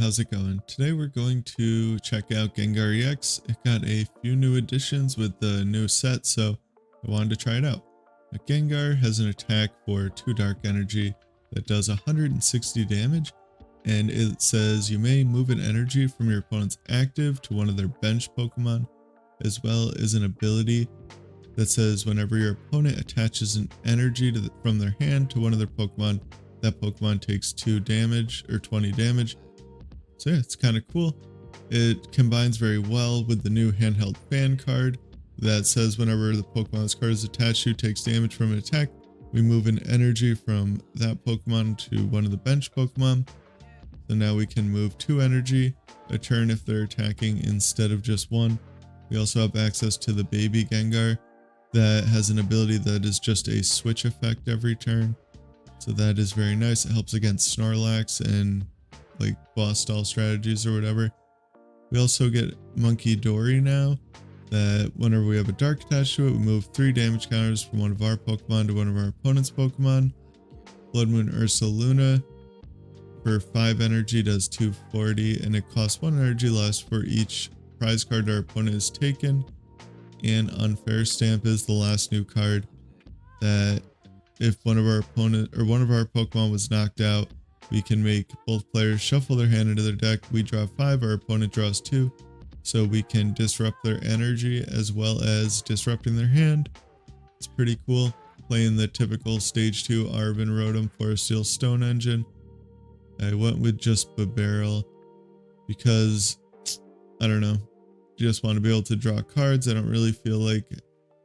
how's it going? Today we're going to check out Gengar EX. It got a few new additions with the new set, so I wanted to try it out. Now, Gengar has an attack for 2 Dark Energy that does 160 damage, and it says you may move an energy from your opponent's active to one of their bench Pokemon, as well as an ability that says whenever your opponent attaches an energy from their hand to one of their Pokemon, that Pokemon takes 2 damage or 20 damage. So yeah, it's kind of cool. It combines very well with the new Handheld Fan card that says whenever the Pokemon this card is attached to takes damage from an attack, we move an energy from that Pokemon to one of the bench Pokemon. So now we can move 2 energy a turn if they're attacking instead of just 1. We also have access to the baby Gengar that has an ability that is just a switch effect every turn. So that is very nice. It helps against Snorlax and like boss style strategies or whatever. We also get Munkidori now, that whenever we have a dark attached to it, we move 3 damage counters from one of our Pokemon to one of our opponent's Pokemon. Bloodmoon Ursaluna for 5 energy does 240, and it costs 1 energy less for each prize card our opponent has taken. And Unfair Stamp is the last new card that if one of our opponent or one of our Pokemon was knocked out, we can make both players shuffle their hand into their deck. We draw 5, our opponent draws 2, so we can disrupt their energy as well as disrupting their hand. It's pretty cool. Playing the typical stage 2 Arven Rotom Forest Steel Stone engine. I went with just Bibarel because I don't know, just want to be able to draw cards. I don't really feel like,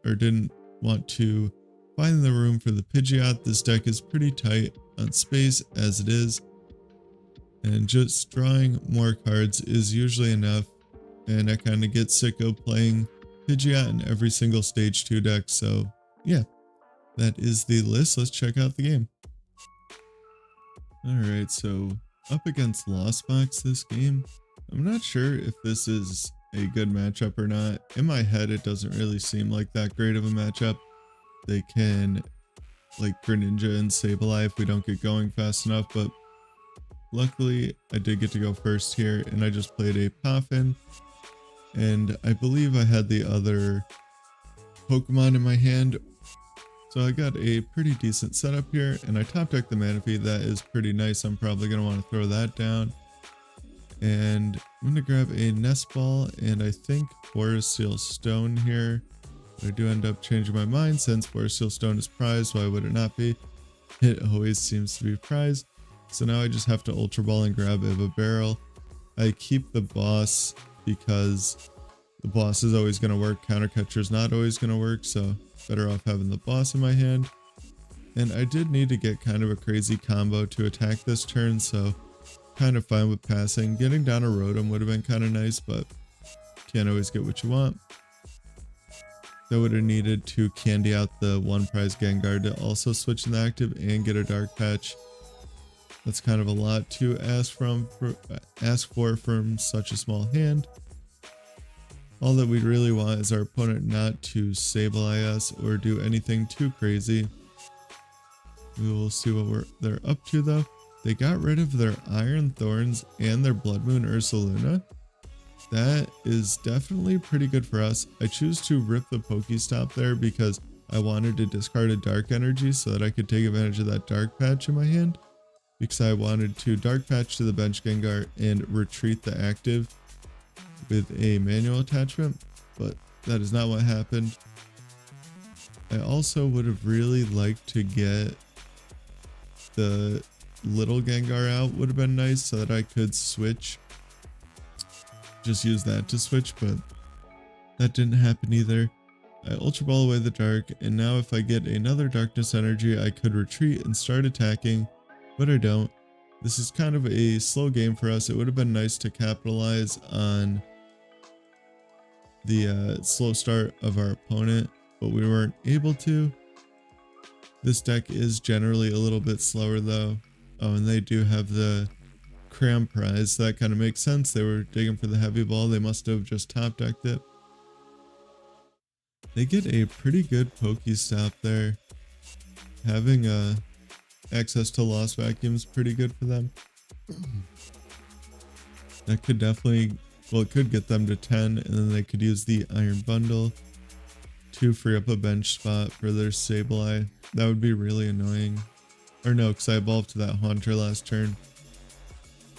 or didn't want to find the room for the Pidgeot. This deck is pretty tight on space as it is, and just drawing more cards is usually enough, and I kind of get sick of playing Pidgeot in every single stage 2 deck. So yeah, that is the list. Let's check out the game. Alright, so up against Lost Box this game. I'm not sure if this is a good matchup or not. In my head, it doesn't really seem like that great of a matchup. They can like Greninja and Sableye if we don't get going fast enough, but luckily I did get to go first here, and I just played a Poffin, and I believe I had the other Pokemon in my hand, so I got a pretty decent setup here, and I top decked the Manaphy. That is pretty nice. I'm probably going to want to throw that down, and I'm going to grab a Nest Ball and I think Forest Steel Stone here. I do end up changing my mind since Forest Steel Stone is prized. Why would it not be? It always seems to be prized. So now I just have to Ultra Ball and grab a Bibarel. I keep the boss because the boss is always going to work. Counter Catcher is not always going to work, so better off having the boss in my hand. And I did need to get kind of a crazy combo to attack this turn, so kind of fine with passing. Getting down a Rotom would have been kind of nice, but can't always get what you want. I would have needed to candy out the 1 prize Gengar to also switch in the active and get a Dark Patch. That's kind of a lot to ask for from such a small hand. All that we really want is our opponent not to Sableye us or do anything too crazy. We will see what they're up to though. They got rid of their Iron Thorns and their Bloodmoon Ursaluna. That is definitely pretty good for us. I choose to rip the Pokestop there because I wanted to discard a Dark Energy so that I could take advantage of that Dark Patch in my hand, because I wanted to Dark Patch to the bench Gengar and retreat the active with a manual attachment, but that is not what happened. I also would have really liked to get the little Gengar out, would have been nice, so that I could switch. Just use that to switch, but that didn't happen either. I Ultra Ball away the dark, and now if I get another Darkness Energy, I could retreat and start attacking, but I don't. This is kind of a slow game for us. It would have been nice to capitalize on the slow start of our opponent, but we weren't able to. This deck is generally a little bit slower though. Oh, and they do have the Cram prize, so that kind of makes sense. They were digging for the heavy ball. They must have just top decked it. They get a pretty good Pokestop there. Having access to Lost Vacuum is pretty good for them. That could definitely, well, it could get them to 10, and then they could use the Iron Bundle to free up a bench spot for their Sableye. That would be really annoying. Or no, because I evolved to that Haunter last turn.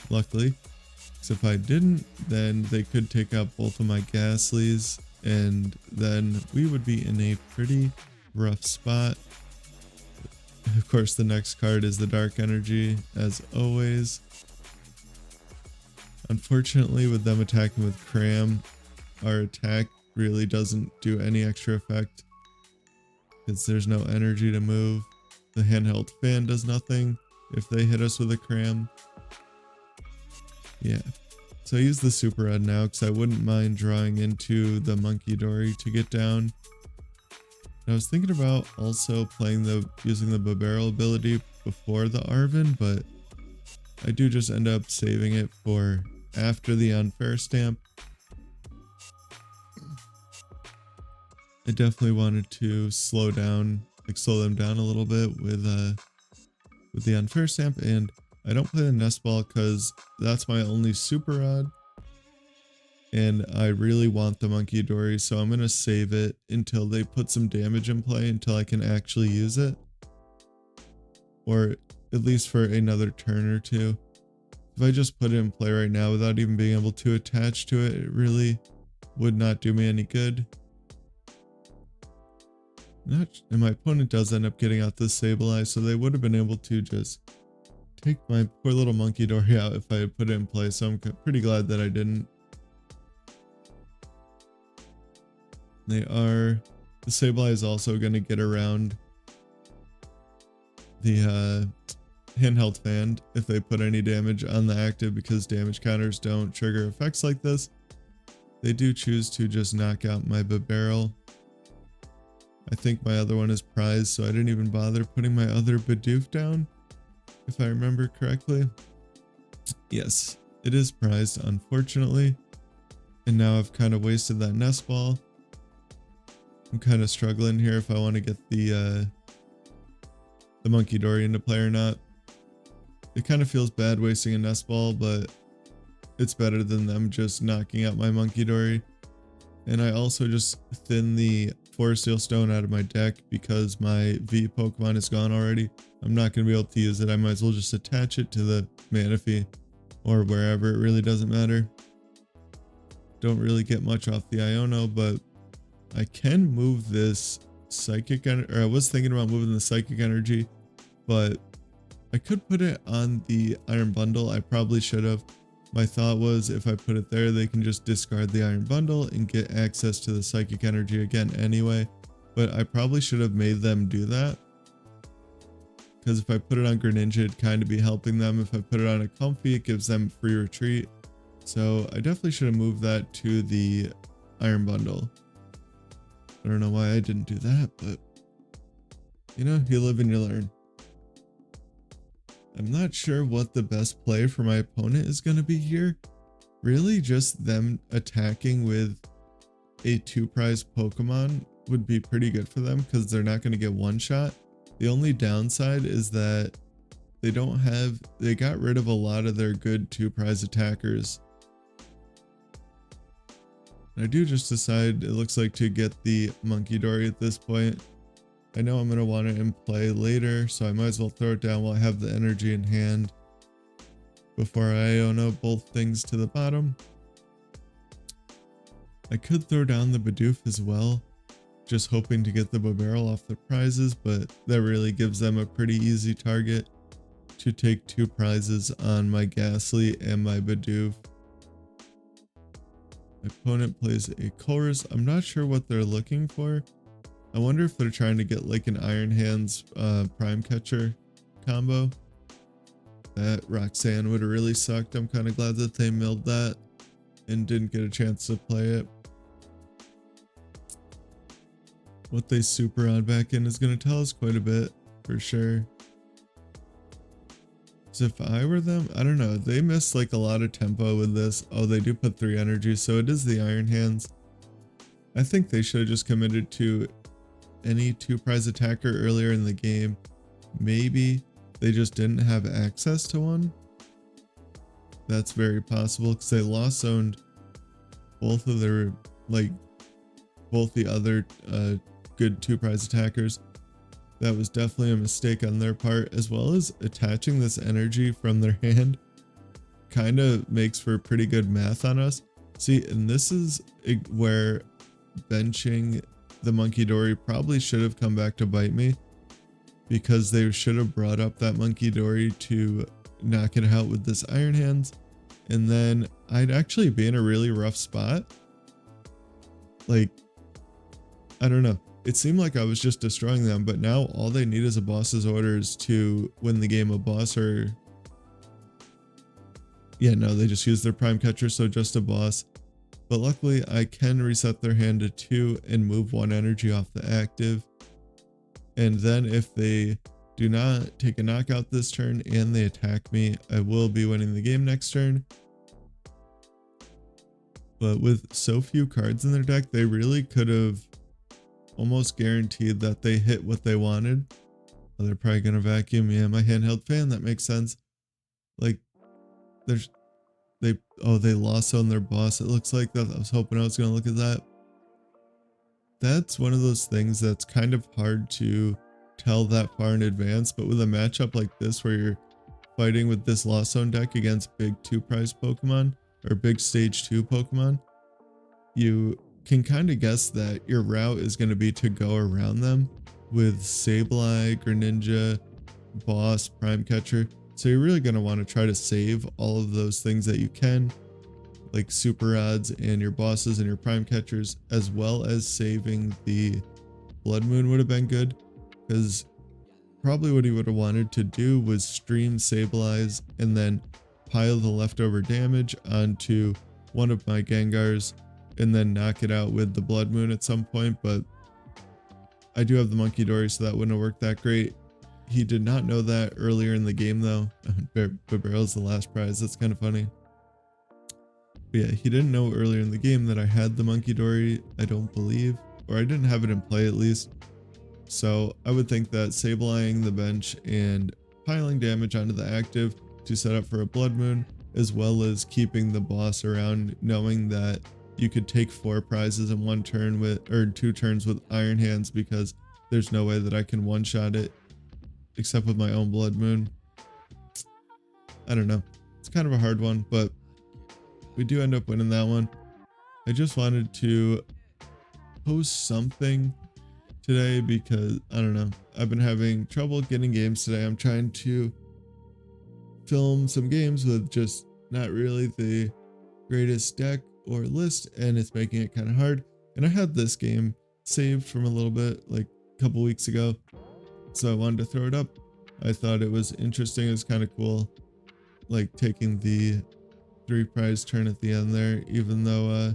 Luckily. Because if I didn't, then they could take out both of my Gastlys, and then we would be in a pretty rough spot. Of course, the next card is the Dark Energy, as always. Unfortunately, with them attacking with Cram, our attack really doesn't do any extra effect because there's no energy to move. The Handheld Fan does nothing if they hit us with a Cram. Yeah, so I use the Super Rod now because I wouldn't mind drawing into the Munkidori to get down. I was thinking about also using the Bibarel ability before the Arven, but I do just end up saving it for after the Unfair Stamp. I definitely wanted to slow them down a little bit with the Unfair Stamp, and I don't play the Nest Ball because that's my only Super Rod, and I really want the Munkidori, so I'm gonna save it until they put some damage in play until I can actually use it, or at least for another turn or two. If I just put it in play right now without even being able to attach to it, it really would not do me any good. And my opponent does end up getting out this Sableye, so they would have been able to just take my poor little Munkidori out if I had put it in play, so I'm pretty glad that I didn't. The Sableye is also going to get around the Handheld Fan if they put any damage on the active, because damage counters don't trigger effects like this. They do choose to just knock out my Bibarel. I think my other one is prized, so I didn't even bother putting my other Bidoof down, if I remember correctly. Yes, it is prized, unfortunately. And now I've kind of wasted that Nest Ball. I'm kind of struggling here if I want to get the Munkidori into play or not. It kind of feels bad wasting a Nest Ball, but it's better than them just knocking out my Munkidori. And I also just thin the Forest Seal Stone out of my deck because my V Pokemon is gone already. I'm not going to be able to use it. I might as well just attach it to the Manaphy or wherever. It really doesn't matter. Don't really get much off the Iono, but I can move this Psychic Energy, or I was thinking about moving the Psychic Energy, but I could put it on the Iron Bundle. I probably should have. My thought was if I put it there, they can just discard the Iron Bundle and get access to the Psychic Energy again anyway. But I probably should have made them do that, because if I put it on Greninja, it'd kind of be helping them. If I put it on a Comfy, it gives them free retreat. So I definitely should have moved that to the Iron Bundle. I don't know why I didn't do that, but you know, you live and you learn. I'm not sure what the best play for my opponent is going to be here. Really, just them attacking with a 2-prize Pokemon would be pretty good for them because they're not going to get one shot. The only downside is that they got rid of a lot of their good 2-prize attackers. I do just decide, it looks like, to get the Munkidori at this point. I know I'm going to want it in play later, so I might as well throw it down while I have the energy in hand before I Iono both things to the bottom. I could throw down the Bidoof as well, just hoping to get the Bibarel off the prizes, but that really gives them a pretty easy target to take 2 prizes on my Gastly and my Bidoof. My opponent plays a Chorus. I'm not sure what they're looking for. I wonder if they're trying to get like an Iron Hands Prime Catcher combo. That Roxanne would have really sucked. I'm kind of glad that they milled that and didn't get a chance to play it. What they super on back in is going to tell us quite a bit for sure. So if I were them, I don't know. They missed like a lot of tempo with this. Oh, they do put 3 energy, so it is the Iron Hands. I think they should have just committed to any 2-prize attacker earlier in the game. Maybe they just didn't have access to one. that's very possible because they lost zoned both of their, like, both the other good 2-prize attackers. That was definitely a mistake on their part, as well as attaching this energy from their hand kind of makes for pretty good math on us. See, and this is where benching the Munkidori probably should have come back to bite me, because they should have brought up that Munkidori to knock it out with this Iron Hands, and then I'd actually be in a really rough spot. Like, I don't know. It seemed like I was just destroying them, but now all they need is a boss's orders to win the game. A boss or... yeah, no, they just use their prime catcher, so just a boss. But luckily, I can reset their hand to 2 and move 1 energy off the active. And then if they do not take a knockout this turn and they attack me, I will be winning the game next turn. But with so few cards in their deck, they really could have almost guaranteed that they hit what they wanted. Oh, they're probably gonna vacuum. Yeah, my handheld fan, that makes sense. Like, they lost on their boss. It looks like that. I was hoping I was gonna look at that. That's one of those things that's kind of hard to tell that far in advance, but with a matchup like this where you're fighting with this Lost Zone deck against big 2-prize Pokemon or big stage 2 Pokemon, you can kind of guess that your route is going to be to go around them with Sableye, Greninja, Boss, Prime Catcher. So you're really going to want to try to save all of those things that you can, like Super Odds and your bosses and your Prime Catchers, as well as saving the Bloodmoon would have been good, because probably what he would have wanted to do was stream Sableyes and then pile the leftover damage onto one of my Gengars and then knock it out with the Bloodmoon at some point. But I do have the Munkidori, so that wouldn't have worked that great. He did not know that earlier in the game though. Bibarel's the last prize. That's kind of funny. But yeah, he didn't know earlier in the game that I had the Munkidori, I don't believe, or I didn't have it in play at least. So I would think that Sableyeing the bench and piling damage onto the active to set up for a Bloodmoon, as well as keeping the boss around, knowing that you could take 4 prizes in 1 turn with, or 2 turns with Iron Hands, because there's no way that I can one-shot it except with my own Bloodmoon. I don't know. It's kind of a hard one, but we do end up winning that one. I just wanted to post something today because, I don't know, I've been having trouble getting games today. I'm trying to film some games with just not really the greatest deck or list, and it's making it kind of hard. And I had this game saved from a little bit, like a couple weeks ago, so I wanted to throw it up. I thought it was interesting. It was kind of cool, like taking the 3-prize turn at the end there, even though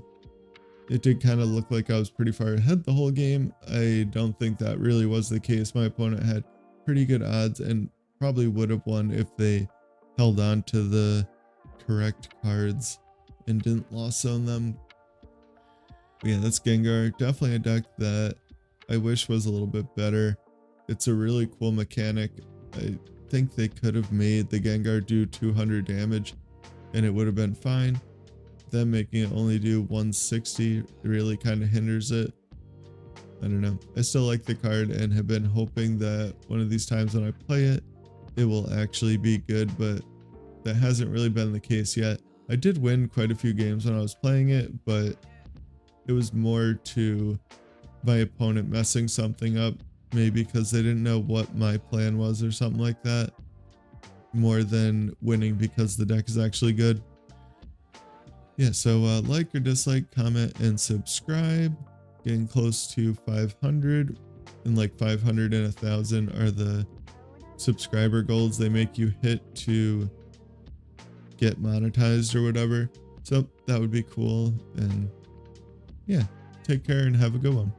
it did kind of look like I was pretty far ahead the whole game. I don't think that really was the case. My opponent had pretty good odds and probably would have won if they held on to the correct cards and didn't lost zone them. But yeah, that's Gengar. Definitely a deck that I wish was a little bit better. It's a really cool mechanic. I think they could have made the Gengar do 200 damage and it would have been fine. Them making it only do 160 really kind of hinders it. I don't know. I still like the card and have been hoping that one of these times when I play it, it will actually be good, but that hasn't really been the case yet. I did win quite a few games when I was playing it, but it was more to my opponent messing something up, maybe because they didn't know what my plan was or something like that, more than winning because the deck is actually good. Yeah, so like or dislike, comment, and subscribe. Getting close to 500, and like 500 and 1,000 are the subscriber goals they make you hit to get monetized or whatever. So that would be cool. And yeah, take care and have a good one.